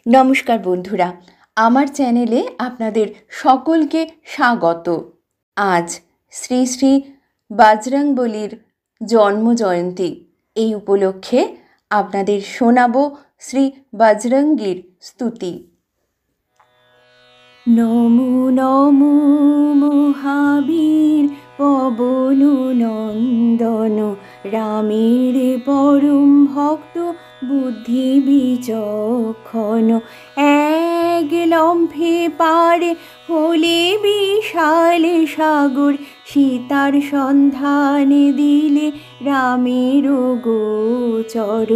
নমস্কার বন্ধুরা, আমার চ্যানেলে আপনাদের সকলকে স্বাগত। আজ শ্রী শ্রী বজরংবলীর জন্মজয়ন্তী। এই উপলক্ষে আপনাদের শোনাবো শ্রী বজরঙ্গীর স্তুতি। নমো নমো মহাবীর পবন নন্দন, রামের পরম ভক্ত বুদ্ধি বিচক্ষণ। এক লম্ফে পারে হলে বিশাল সাগর, সীতার সন্ধান দিলে রামের গোচর।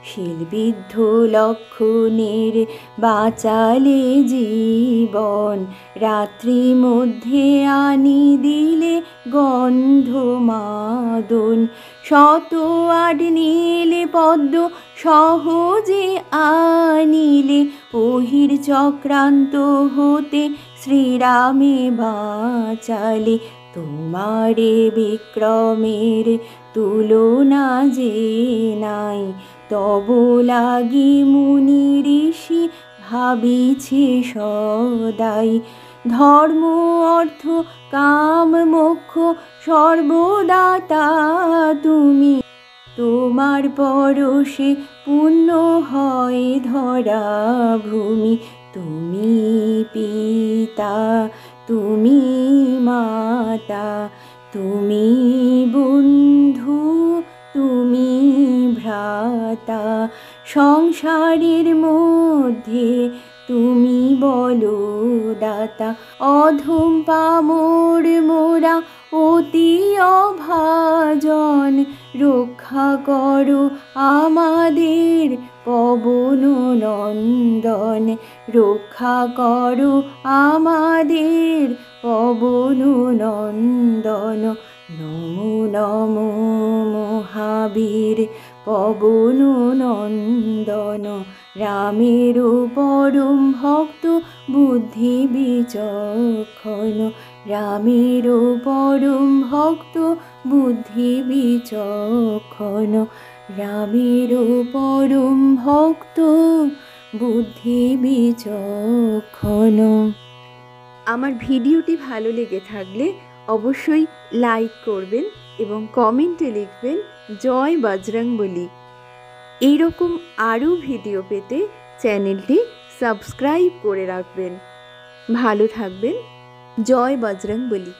শিলবিদ্ধ লক্ষণের বাঁচালে জীবন, রাত্রি মধ্যে আনি দিলে গন্ধ মাদন। শত আট নীলে পদ্ম সহজে আনিলে, অহির চক্রান্ত হতে শ্রীরামে বাঁচালে। তোমারে বিক্রমের তুলনা যে নাই, তব লাগি মুনি ঋষি ভাবিছে সদাই। ধর্ম অর্থ কাম মোক্ষ সর্বদাতা তুমি, তোমার পরশে পুণ্য হয় ধরা ভূমি। তুমি পিতা, তুমি মাতা, তুমি বন্ধু, তুমি ভ্রাতা। সংসারের মধ্যে তুমি বলো দাতা, অধম পামর মোরা অতি অভাজন। রক্ষা করো আমাদের পবন নন্দন, রক্ষা করো আমাদের পবন নন্দন। নমো নমো মহাবীর পবন নন্দন, রামের পরম ভক্ত বুদ্ধি বিচক্ষণ। রামের পরম ভক্ত বুদ্ধি বিচক্ষণ, রামের পরম ভক্ত বুদ্ধি বিচক্ষণ। আমার ভিডিওটি ভালো লেগে থাকলে অবশ্যই লাইক করবেন এবং কমেন্টে লিখবেন জয় বজরংবলী। এইরকম আরও ভিডিও পেতে চ্যানেলটি সাবস্ক্রাইব করে রাখবেন। ভালো থাকবেন। জয় বজরংবলী।